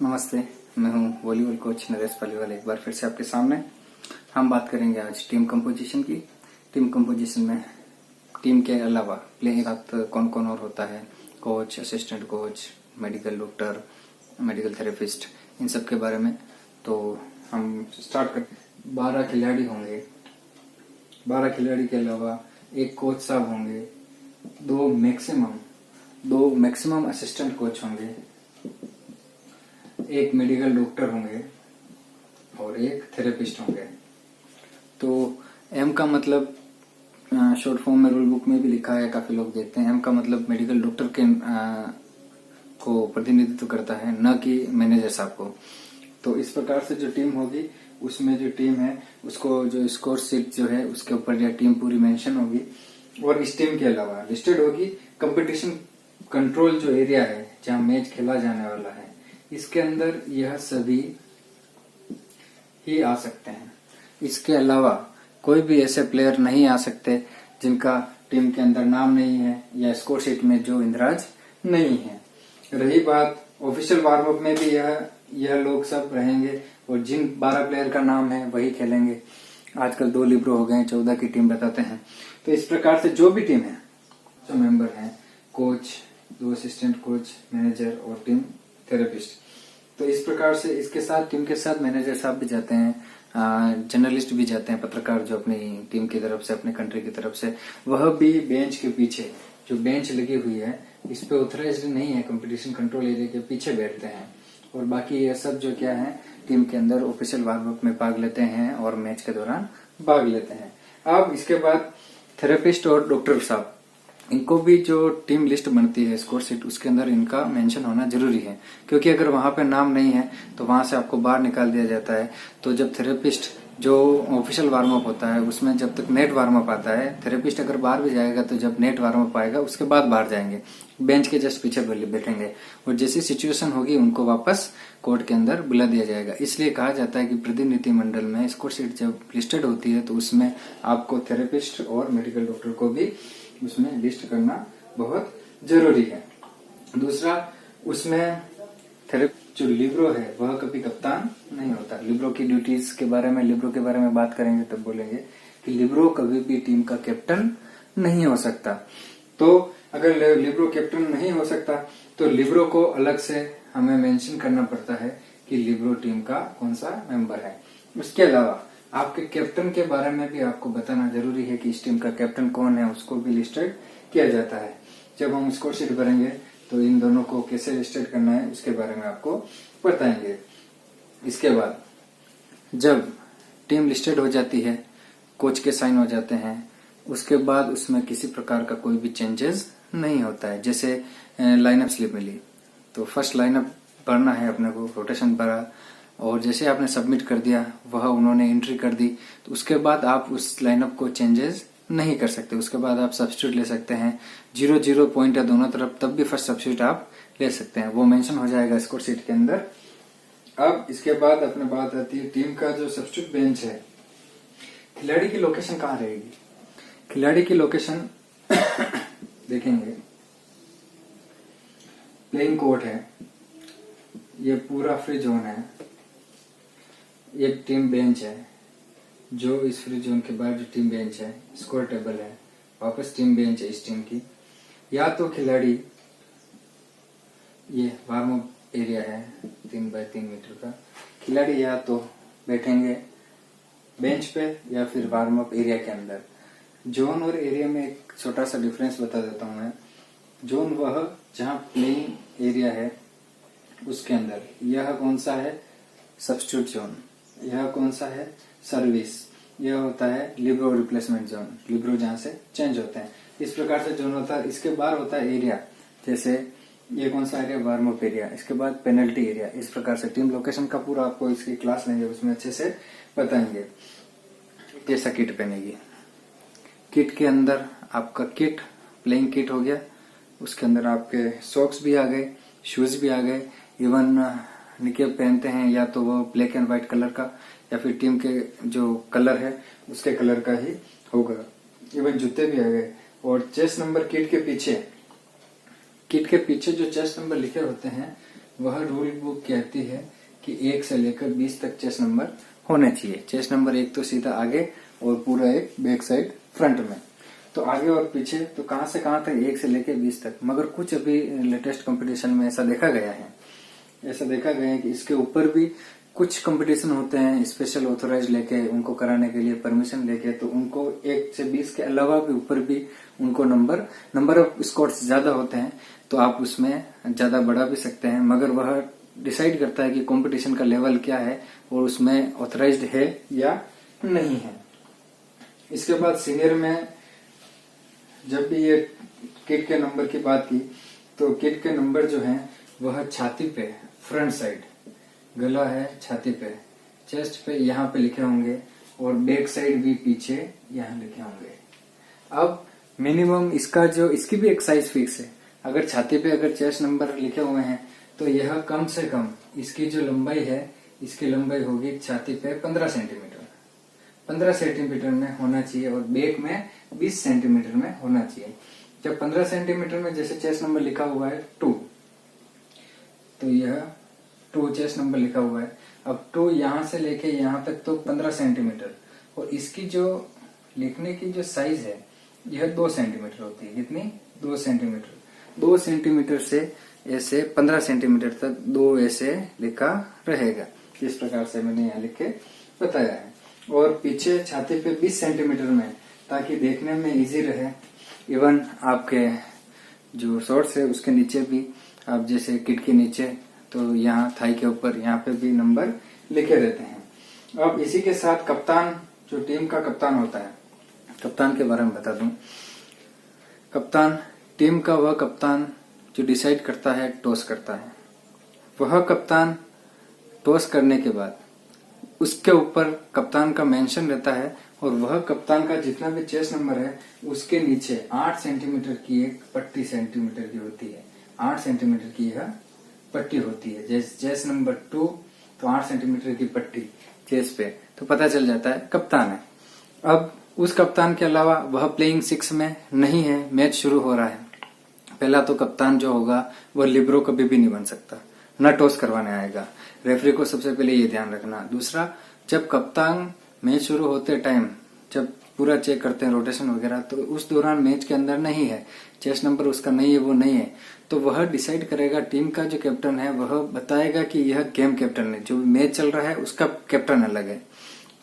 नमस्ते, मैं हूं वॉलीबॉल कोच नरेश पालीवाल। एक बार फिर से आपके सामने हम बात करेंगे आज टीम कंपोजिशन की। टीम कंपोजिशन में टीम के अलावा प्लेइंग साथ कौन कौन और होता है, coach, assistant coach, medical doctor, medical therapist, इन सब के बारे में। तो हम स्टार्ट कर 12 खिलाड़ी होंगे। 12 खिलाड़ी के अलावा एक कोच साहब होंगे, दो मैक्सिमम असिस्टेंट कोच होंगे, एक मेडिकल डॉक्टर होंगे और एक थेरेपिस्ट होंगे। तो एम का मतलब शॉर्ट फॉर्म में रूल बुक में भी लिखा है, काफी लोग देखते हैं। एम का मतलब मेडिकल डॉक्टर के को प्रतिनिधित्व करता है, न कि मैनेजर साहब को। तो इस प्रकार से जो टीम होगी, उसमें जो टीम है उसको जो स्कोर शीट जो है उसके ऊपर यह टीम पूरी मेंशन होगी। और इस टीम के अलावा लिस्टेड होगी कंपटीशन कंट्रोल जो एरिया है जहां मैच खेला जाने वाला है, इसके अंदर यह सभी ही आ सकते हैं। इसके अलावा कोई भी ऐसे प्लेयर नहीं आ सकते जिनका टीम के अंदर नाम नहीं है या स्कोर शीट में जो इंदराज नहीं है। रही बात ऑफिशियल वार्म अप में भी यह लोग सब रहेंगे और जिन 12 प्लेयर का नाम है वही खेलेंगे। आजकल 2 लिब्रो हो गए, 14 की टीम बताते हैं। तो इस प्रकार से जो भी टीम है, जो मेंबर हैं, कोच, 2 असिस्टेंट कोच, मैनेजर और टीम थेरेपिस्ट। तो इस प्रकार से इसके साथ टीम के साथ मैनेजर साहब भी जाते हैं, जर्नलिस्ट भी जाते हैं, पत्रकार जो अपनी टीम की तरफ से, अपने कंट्री की तरफ से, वह भी बेंच के पीछे जो बेंच लगी हुई है इस पे ऑथराइज्ड नहीं है, कंपटीशन कंट्रोल एरिया के पीछे बैठते हैं। और बाकी ये सब जो क्या है टीम के अंदर ऑफिशियल वार्म अप में भाग लेते हैं और मैच के दौरान भाग लेते हैं। अब इसके बाद थेरेपिस्ट और डॉक्टर साहब, इनको भी जो टीम लिस्ट बनती है स्कोर शीट, उसके अंदर इनका मेंशन होना जरूरी है, क्योंकि अगर वहां पे नाम नहीं है तो वहां से आपको बाहर निकाल दिया जाता है। तो जब थेरेपिस्ट जो ऑफिशियल वार्म अप होता है उसमें जब तक नेट वार्म अप आता है, थेरेपिस्ट अगर बाहर भी जाएगा तो जब नेट वार्म अप आएगा उसके बाद बाहर जाएंगे, बेंच के जस्ट पीछे बैठेंगे और जैसी सिचुएशन होगी उनको वापस कोर्ट के अंदर बुला दिया जाएगा। इसलिए कहा जाता है कि प्रतिनिधि मंडल में स्कोर शीट जब लिस्टेड होती है तो उसमें आपको थेरेपिस्ट और मेडिकल डॉक्टर को भी उसमें लिस्ट करना बहुत जरूरी है। दूसरा, उसमें जो लिब्रो है वह कभी कप्तान नहीं होता। लिब्रो की ड्यूटीज के बारे में, लिब्रो के बारे में बात करेंगे तब बोलेंगे कि लिब्रो कभी भी टीम का कैप्टन नहीं हो सकता। तो अगर लिब्रो कैप्टन नहीं हो सकता तो लिब्रो को अलग से हमें मेंशन करना पड़ता है कि लिब्रो टीम का कौन सा मेंबर है। उसके अलावा आपके कैप्टन के बारे में भी आपको बताना जरूरी है कि इस टीम का कैप्टन कौन है, उसको भी लिस्टेड किया जाता है। जब हम स्कोर शीट भरेंगे तो इन दोनों को कैसे लिस्टेड करना है उसके बारे में आपको बताएंगे। इसके बाद जब टीम लिस्टेड हो जाती है, कोच के साइन हो जाते हैं, उसके बाद उसमें किसी प्रकार का कोई भी चेंजेस नहीं होता है। जैसे लाइनअप स्लिप मिली तो फर्स्ट लाइनअप भरना है अपने को, रोटेशन भरा और जैसे आपने सबमिट कर दिया, वह उन्होंने एंट्री कर दी, तो उसके बाद आप उस लाइनअप को चेंजेस नहीं कर सकते। उसके बाद आप सब्स्टिट्यूट ले सकते हैं, 0-0 पॉइंट है दोनों तरफ, तब भी फर्स्ट सब्स्टिट्यूट आप ले सकते हैं, वो मेंशन हो जाएगा स्कोर शीट के अंदर। अब इसके बाद अपने बात आती है टीम का जो सब्स्टिट्यूट बेंच है, खिलाड़ी की लोकेशन कहाँ रहेगी। खिलाड़ी की लोकेशन देखेंगे, प्लेइंग कोर्ट है, ये पूरा फ्री जोन है, एक टीम बेंच है, जो इस फ्री जोन के बाद जो टीम बेंच है, स्कोर टेबल है, वापस टीम बेंच है इस टीम की। या तो खिलाड़ी, ये वार्म अप एरिया है 3 बाय 3 मीटर का, खिलाड़ी या तो बैठेंगे बेंच पे या फिर वार्म अप एरिया के अंदर। जोन और एरिया में एक छोटा सा डिफरेंस बता देता हूं मैं। जोन वह जहां प्लेइंग एरिया है उसके अंदर, यह कौन सा है सब्स्टिट्यूट जोन, यह कौन सा है सर्विस, यह होता है लिब्रो रिप्लेसमेंट जोन, लिब्रो जहां से चेंज होते हैं। इस प्रकार से जोन होता है। इसके बाहर होता है एरिया, जैसे ये कौन सा एरिया, वार्म अप एरिया, इसके बाद पेनल्टी एरिया। इस प्रकार से टीम लोकेशन का पूरा आपको इसकी क्लास लेंगे, उसमें अच्छे से बताएंगे कैसा किट पहनेगी। किट के अंदर आपका किट प्लेइंग किट हो गया, उसके अंदर आपके सॉक्स भी आ गए, शूज भी आ गए, इवन निकेब पहनते हैं या तो वो ब्लैक एंड व्हाइट कलर का या फिर टीम के जो कलर है उसके कलर का ही होगा, इवन जूते भी आ गए। और चेस्ट नंबर किट के पीछे जो चेस्ट नंबर लिखे होते हैं वह रूल बुक कहती है कि 1 से लेकर 20 तक चेस नंबर होने चाहिए। चेस नंबर 1 तो सीधा आगे और पूरा एक बैक साइड फ्रंट में, तो आगे और पीछे तो कहां से कहां तक 1 से लेकर 20 तक। मगर कुछ अभी लेटेस्ट कंपटीशन में ऐसा देखा गया है कि इसके ऊपर भी कुछ कंपटीशन होते हैं स्पेशल ऑथोराइज लेके उनको कराने के लिए परमिशन लेके, तो उनको 1 से 20 के अलावा भी ऊपर भी उनको नंबर ऑफ स्कोर्स ज्यादा होते हैं, तो आप उसमें ज्यादा बढ़ा भी सकते हैं। मगर वह डिसाइड करता है कि कंपटीशन का लेवल क्या है और उसमें ऑथराइज्ड है या नहीं है। इसके बाद सीनियर में जब भी ये किड के नंबर की बात की, तो किड के नंबर जो है वह छाती पे फ्रंट साइड, गला है छाती पे, चेस्ट पे यहाँ पे लिखे होंगे और बैक साइड भी पीछे यहाँ लिखे होंगे। अब मिनिमम इसकी भी एक साइज फिक्स है। अगर छाती पे अगर चेस्ट नंबर लिखे हुए हैं तो यह कम से कम इसकी जो लंबाई है, इसकी लंबाई होगी छाती पे 15 सेंटीमीटर, 15 सेंटीमीटर में होना चाहिए और बैक में 20 सेंटीमीटर में होना चाहिए। जब 15 सेंटीमीटर में जैसे चेस्ट नंबर लिखा हुआ है 2, तो यह 2 चेस्ट नंबर लिखा हुआ है। अब 2 यहां से लेके यहां तक तो 15 सेंटीमीटर, और इसकी जो लिखने की जो साइज है यह 2 सेंटीमीटर होती है। कितनी? 2 सेंटीमीटर। 2 सेंटीमीटर से ऐसे 15 सेंटीमीटर तक 2 ऐसे लिखा रहेगा। इस प्रकार से मैंने यहाँ लिख के बताया है। और पीछे छाती पे 20 सेंटीमीटर में, ताकि देखने में इजी रहे। इवन आपके जो शॉर्ट्स है उसके नीचे भी आप जैसे किट के नीचे, तो यहाँ थाई के ऊपर यहाँ पे भी नंबर लिखे रहते हैं। अब इसी के साथ कप्तान, जो टीम का कप्तान होता है, कप्तान के बारे में बता दूं। कप्तान टीम का वह कप्तान जो डिसाइड करता है, टॉस करता है। वह कप्तान टॉस करने के बाद उसके ऊपर कप्तान का मेंशन रहता है, और वह कप्तान का जितना भी चेस नंबर है उसके नीचे 8 सेंटीमीटर की एक पट्टी सेंटीमीटर की होती है। 8 सेंटीमीटर की यह पट्टी होती है। चेस नंबर 2 तो 8 सेंटीमीटर की पट्टी चेस पे, तो पता चल जाता है कप्तान है। अब उस कप्तान के अलावा वह प्लेइंग 6 में नहीं है, मैच शुरू हो रहा है। पहला तो कप्तान जो होगा वह लिब्रो कभी भी नहीं बन सकता, न टॉस करवाने आएगा। रेफरी को सबसे पहले ये ध्यान रखना। दूसरा, जब कप्तान मैच शुरू होते टाइम जब पूरा चेक करते हैं रोटेशन वगैरह, तो उस दौरान मैच के अंदर नहीं है, चेस नंबर उसका नहीं है, वो नहीं है, तो वह डिसाइड करेगा। टीम का जो कैप्टन है वह बताएगा कि यह गेम कैप्टन है, जो मैच चल रहा है उसका कैप्टन अलग है।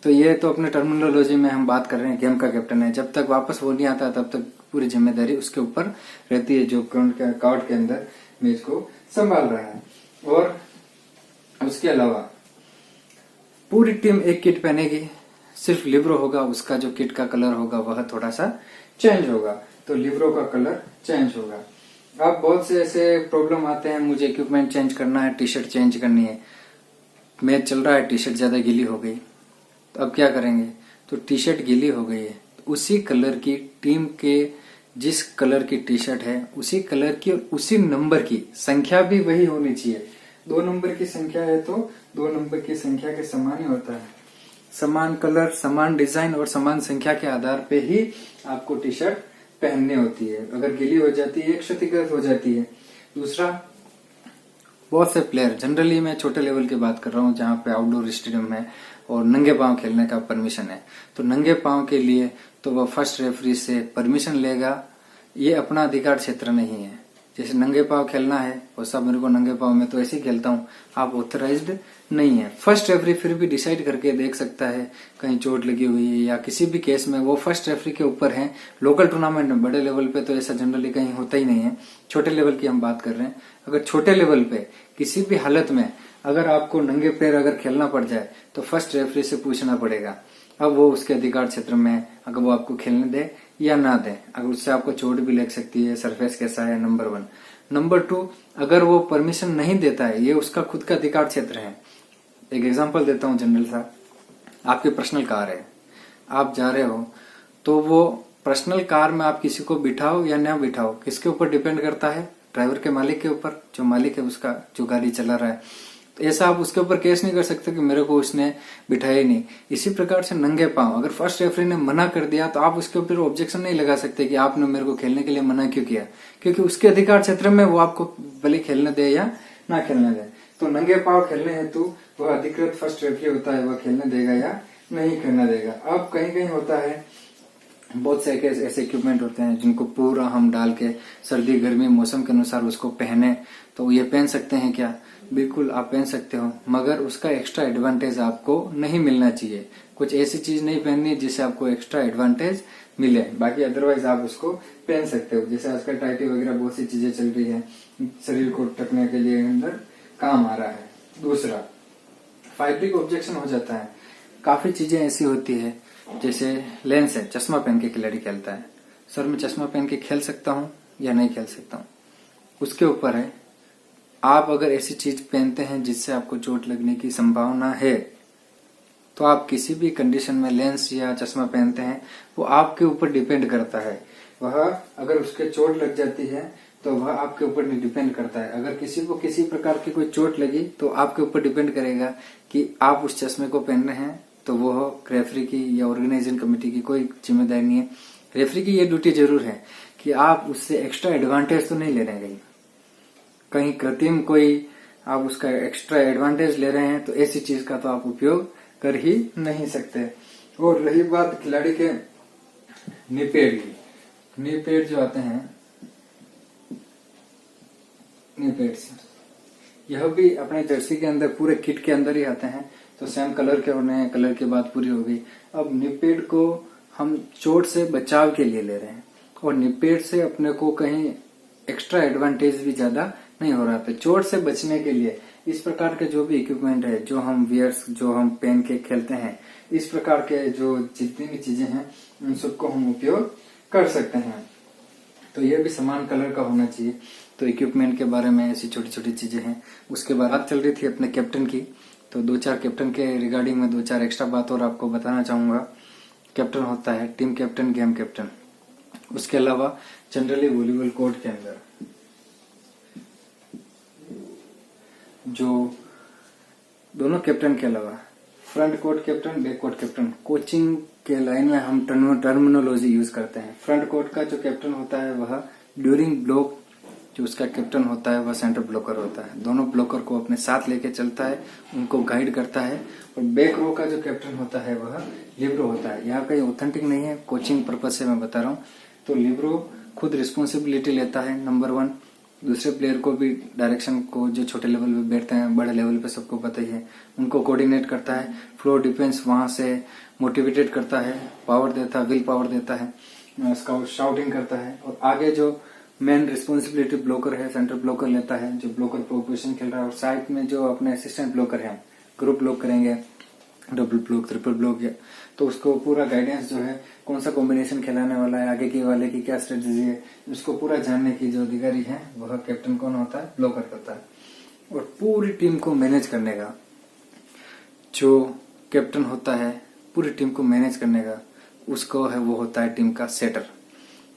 तो ये तो अपने टर्मिनोलॉजी में हम बात कर रहे हैं, गेम का कैप्टन है। जब तक वापस वो नहीं आता तब तक पूरी जिम्मेदारी उसके ऊपर रहती है, जो कार्ड के अंदर मैच को संभाल रहा है। और उसके अलावा पूरी टीम एक किट पहनेगी, सिर्फ लिब्रो होगा, उसका जो किट का कलर होगा वह थोड़ा सा चेंज होगा, तो लिब्रो का कलर चेंज होगा। अब बहुत से ऐसे प्रॉब्लम आते हैं, मुझे इक्विपमेंट चेंज करना है, टी शर्ट चेंज करनी है, मैच चल रहा है, टी शर्ट ज्यादा गीली हो गई, तो अब क्या करेंगे? तो टी शर्ट गीली हो गई है, तो उसी कलर की टीम के जिस कलर की टी शर्ट है उसी कलर की और उसी नंबर की संख्या भी वही होनी चाहिए। 2 नंबर की संख्या है तो 2 नंबर की संख्या के समान ही होता है। समान कलर, समान डिजाइन और समान संख्या के आधार पे ही आपको टी शर्ट पहननी होती है। अगर गीली हो जाती है, एक क्षतिग्रस्त हो जाती है। दूसरा, बहुत से प्लेयर, जनरली मैं छोटे लेवल की बात कर रहा हूँ जहाँ पे आउटडोर स्टेडियम है और नंगे पांव खेलने का परमिशन है, तो नंगे पांव के लिए तो वह फर्स्ट रेफरी से परमिशन लेगा। ये अपना अधिकार क्षेत्र नहीं है। जैसे नंगे पांव खेलना है और सब मेरे को नंगे पांव में तो ऐसे ही खेलता हूँ, आप ऑथराइज्ड नहीं है। फर्स्ट रेफरी फिर भी डिसाइड करके देख सकता है कहीं चोट लगी हुई है या किसी भी केस में, वो फर्स्ट रेफरी के ऊपर है। लोकल टूर्नामेंट में, बड़े लेवल पे तो ऐसा जनरली कहीं होता ही नहीं है। छोटे लेवल की हम बात कर रहे हैं। अगर छोटे लेवल पे किसी भी हालत में अगर आपको नंगे पैर अगर खेलना पड़ जाए तो फर्स्ट रेफरी से पूछना पड़ेगा। अब वो उसके अधिकार क्षेत्र में है, अगर वो आपको खेलने दे या ना दे। अगर उससे आपको चोट भी लग सकती है, सरफेस कैसा है, नंबर 1। नंबर 2, अगर वो परमिशन नहीं देता है, ये उसका खुद का अधिकार क्षेत्र है। एक एग्जांपल देता हूँ जनरल सा। आपकी पर्सनल कार है, आप जा रहे हो, तो वो पर्सनल कार में आप किसी को बिठाओ या ना बिठाओ, किसके ऊपर डिपेंड करता है? ड्राइवर के मालिक के ऊपर, जो मालिक है उसका, जो गाड़ी चला रहा है। तो ऐसा आप उसके ऊपर केस नहीं कर सकते कि मेरे को उसने बिठाया ही नहीं। इसी प्रकार से नंगे पांव, अगर फर्स्ट रेफरी ने मना कर दिया तो आप उसके ऊपर ऑब्जेक्शन नहीं लगा सकते कि आपने मेरे को खेलने के लिए मना क्यों किया, क्योंकि उसके अधिकार क्षेत्र में वो आपको भले खेलने दे या ना खेलने दे। तो नंगे पांव खेलने हेतु वह अधिकृत फर्स्ट रेफरी होता है, वह खेलने देगा या नहीं खेलने देगा। अब कहीं कहीं होता है बहुत से ऐसे इक्विपमेंट होते हैं जिनको पूरा हम डाल के सर्दी गर्मी मौसम के अनुसार उसको पहने, तो ये पहन सकते हैं क्या? बिल्कुल आप पहन सकते हो, मगर उसका एक्स्ट्रा एडवांटेज आपको नहीं मिलना चाहिए। कुछ ऐसी चीज नहीं पहननी जिससे आपको एक्स्ट्रा एडवांटेज मिले, बाकी अदरवाइज आप उसको पहन सकते हो। जैसे आजकल टाइटी वगैरह बहुत सी चीजें चल रही है, शरीर को ढकने के लिए अंदर काम आ रहा है। दूसरा, फैब्रिक ऑब्जेक्शन हो जाता है। काफी चीजें ऐसी होती है, जैसे लेंस है, चश्मा पहन के खिलाड़ी खेलता है। सर मैं चश्मा पहन के खेल सकता हूँ या नहीं खेल सकता हूँ, उसके ऊपर है। आप अगर ऐसी चीज पहनते हैं जिससे आपको चोट लगने की संभावना है, तो आप किसी भी कंडीशन में लेंस या चश्मा पहनते हैं, वो आपके ऊपर डिपेंड करता है। वह अगर उसके चोट लग जाती है तो वह आपके ऊपर नहीं डिपेंड करता है। अगर किसी को किसी प्रकार की कोई चोट लगी तो आपके ऊपर डिपेंड करेगा कि आप उस चश्मे को पहनने हैं, तो वो रेफरी की या ऑर्गेनाइजिंग कमेटी की कोई जिम्मेदारी नहीं है। रेफरी की ये ड्यूटी जरूर है कि आप उससे एक्स्ट्रा एडवांटेज तो नहीं ले रहे हैं, कहीं कृत्रिम कोई आप उसका एक्स्ट्रा एडवांटेज ले रहे हैं, तो ऐसी चीज का तो आप उपयोग कर ही नहीं सकते। और रही बात खिलाड़ी के नी पैड की, नी पैड जो आते हैं, नी पैड्स, यह भी अपने जर्सी के अंदर पूरे किट के अंदर ही आते हैं। तो सेम कलर के होने हैं, कलर की बात पूरी हो गई। अब नी पैड को हम चोट से बचाव के लिए ले रहे हैं, और नी पैड से अपने को कहीं एक्स्ट्रा एडवांटेज भी ज्यादा नहीं हो रहा था। चोट से बचने के लिए इस प्रकार के जो भी इक्विपमेंट है, जो हम वियर्स जो हम पहन के खेलते हैं, इस प्रकार के जो जितनी भी चीजें हैं उन सबको हम उपयोग कर सकते हैं। तो ये भी समान कलर का होना चाहिए। तो इक्विपमेंट के बारे में ऐसी छोटी छोटी चीजें हैं। उसके बाद बात चल रही थी अपने कैप्टन की, तो 2-4 कैप्टन के रिगार्डिंग में 2-4 एक्स्ट्रा बात और आपको बताना चाहूंगा। कैप्टन होता है टीम कैप्टन, गेम कैप्टन। उसके अलावा जनरली वॉलीबॉल कोर्ट के अंदर जो दोनों कैप्टन के अलावा front court captain, back court captain, coaching के लाइन में हम टर्मिनोलॉजी यूज करते हैं। फ्रंट कोर्ट का जो कैप्टन होता है वह ड्यूरिंग ब्लॉक जो उसका कैप्टन होता है वह सेंटर ब्लॉकर होता है। दोनों ब्लॉकर को अपने साथ लेके चलता है, उनको गाइड करता है। और बैक रो का जो कैप्टन होता है वह लिब्रो होता है। यहाँ कहीं ऑथेंटिक नहीं है, कोचिंग पर्पज से मैं बता रहा हूँ। तो लिब्रो खुद रिस्पॉन्सिबिलिटी लेता है, नंबर 1। दूसरे प्लेयर को भी डायरेक्शन को, जो छोटे लेवल पे बैठते हैं, बड़े लेवल पे सबको पता ही है, उनको कोऑर्डिनेट करता है। फ्लोर डिफेंस वहां से मोटिवेटेड करता है, पावर देता है, विल पावर देता है, शाउटिंग करता है। और आगे जो मेन रिस्पॉन्सिबिलिटी ब्लॉकर है, सेंटर ब्लॉकर लेता है, जो ब्लॉकर पोजीशन खेल रहा है। और साइड में जो अपने असिस्टेंट ब्लॉकर है, ग्रुप ब्लॉक करेंगे, डबल ब्लॉक, ट्रिपल ब्लॉक, तो उसको पूरा गाइडेंस जो है, कौन सा कॉम्बिनेशन खिलाने वाला है, आगे के वाले की क्या स्ट्रेटेजी है, उसको पूरा जानने की जो अधिकारी है वह कैप्टन कौन होता है, ब्लॉकर करता है। और पूरी टीम को मैनेज करने का जो कैप्टन होता है, पूरी टीम को मैनेज करने का उसको है, वो होता है टीम का सेटर।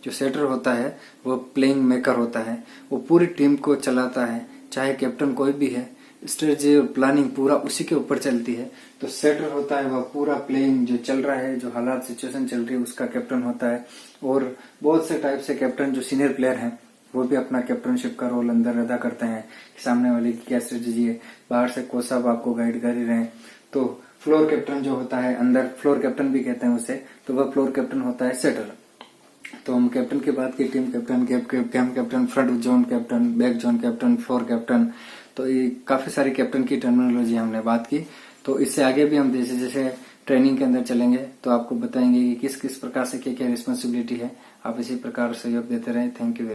जो सेटर होता है वो प्लेइंग मेकर होता है, वो पूरी टीम को चलाता है, चाहे कैप्टन कोई भी है। स्ट्रेटजी और प्लानिंग पूरा उसी के ऊपर चलती है। तो सेटर होता है वह पूरा प्लेइंग जो चल रहा है, जो हालात सिचुएशन चल रही है, उसका कैप्टन होता है। और बहुत से टाइप से कैप्टन जो सीनियर प्लेयर हैं वो भी अपना कैप्टनशिप का रोल अंदर अदा करते हैं कि सामने वाले की क्या स्ट्रेटेजी है, बाहर से कोच साहब आपको गाइड कर ही रहे हैं। तो फ्लोर कैप्टन जो होता है, अंदर फ्लोर कैप्टन भी कहते हैं उसे, तो वह फ्लोर कैप्टन होता है सेटर। तो हम कैप्टन की बात की, team captain, game captain, front zone captain, back zone captain, floor captain, तो ये काफी सारी कैप्टन की टर्मिनोलॉजी हमने बात की। तो इससे आगे भी हम जैसे जैसे ट्रेनिंग के अंदर चलेंगे तो आपको बताएंगे कि किस किस प्रकार से क्या क्या रिस्पॉन्सिबिलिटी है। आप इसी प्रकार सहयोग देते रहे। Thank you.